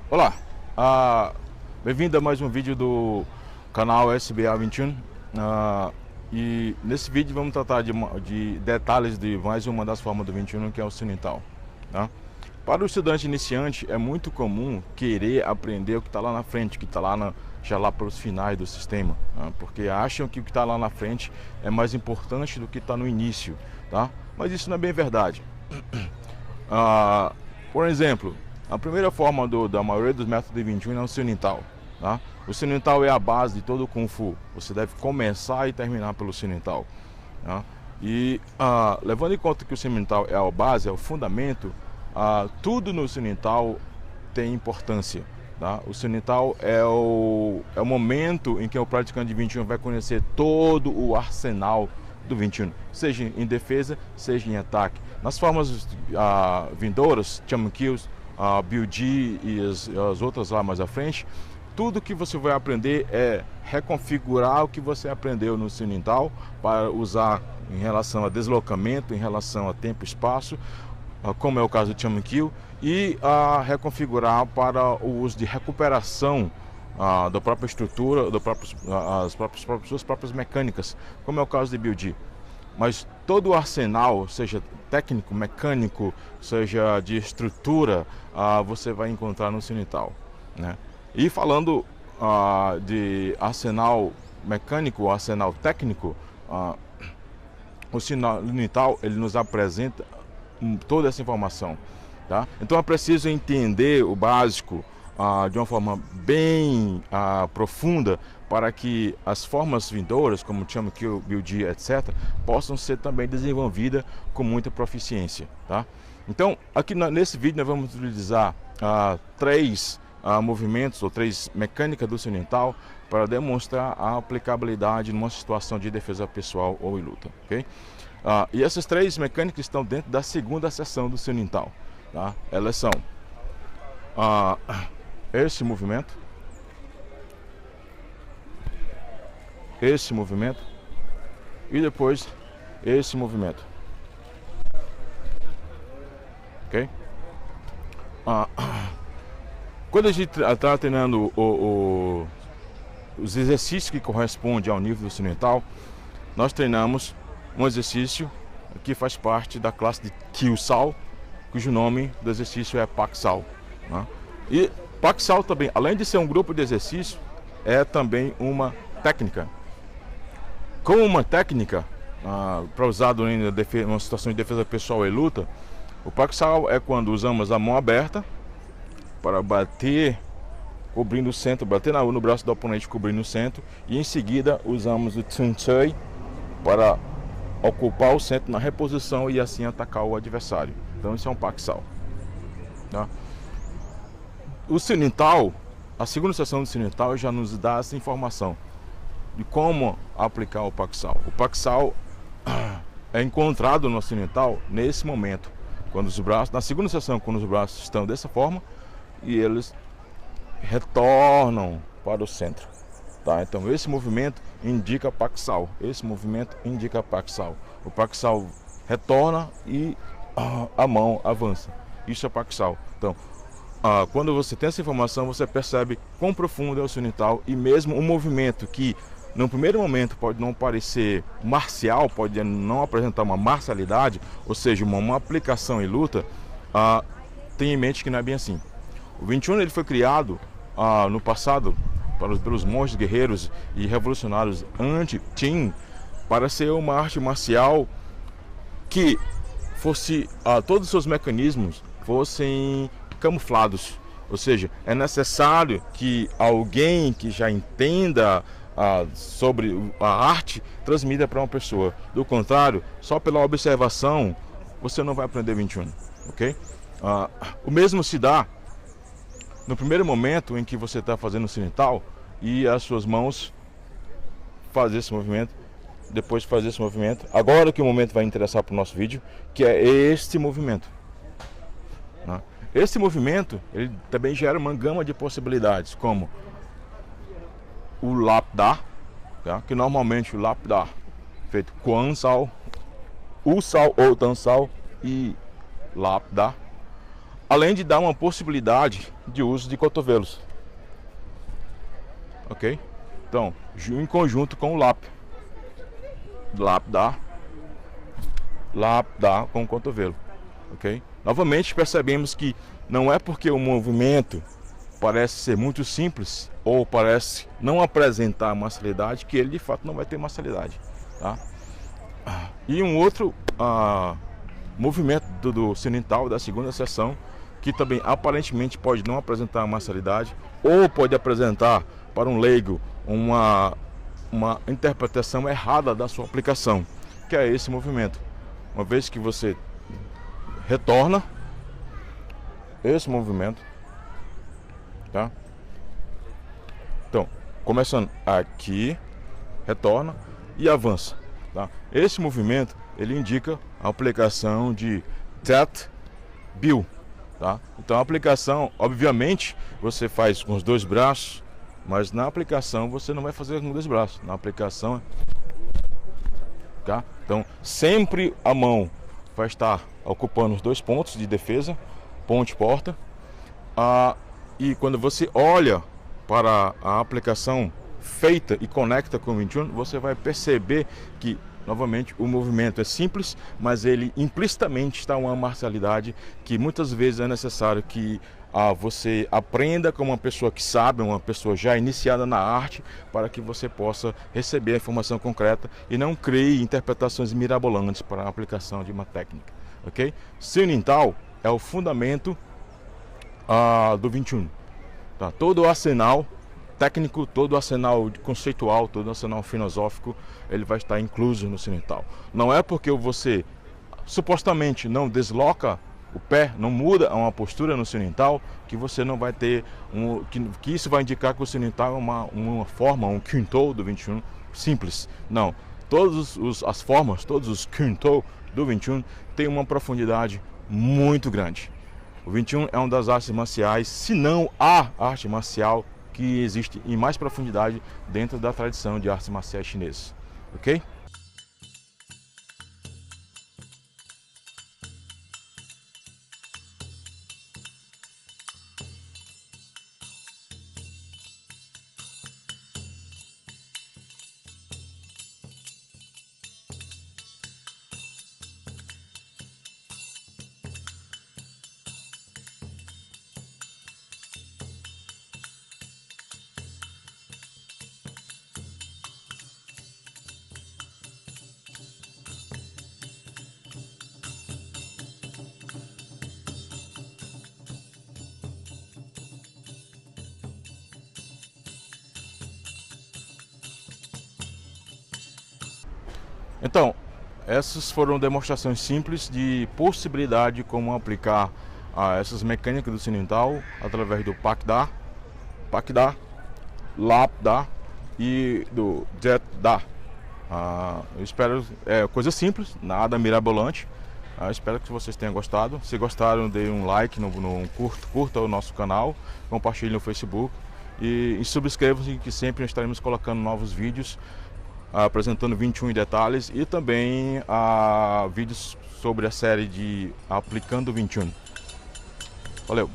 Olá, bem-vindo a mais um vídeo do canal SBA 21. E nesse vídeo vamos tratar de detalhes de mais uma das formas do 21, que é o sinintal, tá? Para o estudante iniciante é muito comum querer aprender o que está lá na frente, que está já lá pelos finais do sistema, tá? Porque acham que o que está lá na frente é mais importante do que está no início, tá? Mas isso não é bem verdade. Por exemplo, a primeira forma da maioria dos métodos de 21 é o sinintal, tá? O sinintal é a base de todo o Kung Fu. Você deve começar e terminar pelo sinintal, tá? E levando em conta que o sinintal é a base, é o fundamento, tudo no sinintal tem importância, tá? O sinintal é o momento em que o praticante de 21 vai conhecer todo o arsenal do 21, seja em defesa, seja em ataque. Nas formas vindouras, Chamakills, BUG e as outras lá mais à frente, tudo que você vai aprender é reconfigurar o que você aprendeu no sinintal para usar em relação a deslocamento, em relação a tempo e espaço, como é o caso do Chamankill, e reconfigurar para o uso de recuperação da própria estrutura, suas próprias mecânicas, como é o caso de BUG. Mas todo o arsenal, seja técnico, mecânico, seja de estrutura, você vai encontrar no sinintal, né? E falando de arsenal mecânico, arsenal técnico, o sinintal ele nos apresenta toda essa informação, tá? Então é preciso entender o básico de uma forma bem profunda, para que as formas vindouras, como Chamakills, BUG, etc., possam ser também desenvolvidas com muita proficiência, tá? Então, aqui nesse vídeo nós vamos utilizar três movimentos ou três mecânicas do sinintal para demonstrar a aplicabilidade numa situação de defesa pessoal ou em luta, ok? E essas três mecânicas estão dentro da segunda seção do sinintal, tá? Elas são esse movimento e depois esse movimento, ok? Quando a gente está treinando os exercícios que correspondem ao nível do sinintal, nós treinamos um exercício que faz parte da classe de Kyusal, cujo nome do exercício é Pak-Sal, né? E Pak-Sal também, além de ser um grupo de exercício, é também uma técnica. Como uma técnica para usar em uma situação de defesa pessoal e luta, o Pak-Sal é quando usamos a mão aberta para bater cobrindo o centro, bater no braço do oponente cobrindo o centro, e em seguida usamos o Tsun Tsui para ocupar o centro na reposição e assim atacar o adversário. Então isso é um Pak-Sal, tá? O sinintal, a segunda seção do sinintal já nos dá essa informação de como aplicar o Pak-Sal. O Pak-Sal é encontrado no sinintal nesse momento, quando os braços, na segunda seção, quando os braços estão dessa forma e eles retornam para o centro, tá? Então esse movimento indica Pak-Sal. Esse movimento indica Pak-Sal. O Pak-Sal retorna e a mão avança. Isso é Pak-Sal. Então, quando você tem essa informação, você percebe quão profundo é o sinintal, e mesmo um movimento que no primeiro momento pode não parecer marcial, pode não apresentar uma marcialidade, ou seja, uma aplicação em luta, tenha em mente que não é bem assim. O 21 ele foi criado no passado pelos monges guerreiros e revolucionários anti-Qin para ser uma arte marcial que fosse todos os seus mecanismos fossem camuflados, ou seja, é necessário que alguém que já entenda sobre a arte transmita para uma pessoa. Do contrário, só pela observação você não vai aprender 21, ok? O mesmo se dá no primeiro momento em que você está fazendo o sinintal e as suas mãos fazem esse movimento, depois de fazer esse movimento. Agora que o momento vai interessar para o nosso vídeo, que é este movimento, né? Esse movimento ele também gera uma gama de possibilidades, como o Lapdar, tá? Que normalmente o Lapdar feito Quan Sal, U Sal ou Tan Sal e Lapdar. além de dar uma possibilidade de uso de cotovelos, ok? Então, em conjunto com o lapidar com o cotovelo, ok? Novamente percebemos que não é porque o movimento parece ser muito simples ou parece não apresentar marcialidade que ele de fato não vai ter marcialidade, tá? E um outro movimento do sinital da segunda seção, que também aparentemente pode não apresentar marcialidade ou pode apresentar para um leigo uma interpretação errada da sua aplicação, que é esse movimento. Uma vez que você retorna esse movimento, tá? Então, começando aqui, retorna e avança, tá? Esse movimento ele indica a aplicação de Tet Bill, tá? Então a aplicação, obviamente, você faz com os dois braços, mas na aplicação você não vai fazer com os dois braços. Na aplicação, tá? Então sempre a mão vai estar ocupando os dois pontos de defesa, ponte e porta. E quando você olha para a aplicação feita e conecta com o Wing Chun, você vai perceber que novamente o movimento é simples, mas ele implicitamente está uma marcialidade que muitas vezes é necessário que você aprenda como uma pessoa que sabe, uma pessoa já iniciada na arte, para que você possa receber a informação concreta e não crie interpretações mirabolantes para a aplicação de uma técnica, ok? Sinintal é o fundamento do Wing Chun, tá? Todo o arsenal técnico, todo o arsenal conceitual, todo o arsenal filosófico, ele vai estar incluso no Sinintal. Não é porque você supostamente não desloca o pé, não muda uma postura no Sinintal, que você não vai ter que isso vai indicar que o Sinintal é uma forma, um Kunto do Wing Chun simples. Não, todas as formas, todos os Kunto do Wing Chun têm uma profundidade muito grande. O Wing Chun é uma das artes marciais, se não a arte marcial que existe em mais profundidade dentro da tradição de artes marciais chinesas, ok? Então, essas foram demonstrações simples de possibilidade de como aplicar essas mecânicas do Sinintal através do Pakda, Lapda e do Jetda. Eu espero, coisa simples, nada mirabolante. Espero que vocês tenham gostado. Se gostaram, dê um like, curta o nosse canal, compartilhe no Facebook e subscrevam-se, que sempre estaremos colocando novos vídeos apresentando 21 em detalhes e também vídeos sobre a série de Aplicando 21. Valeu!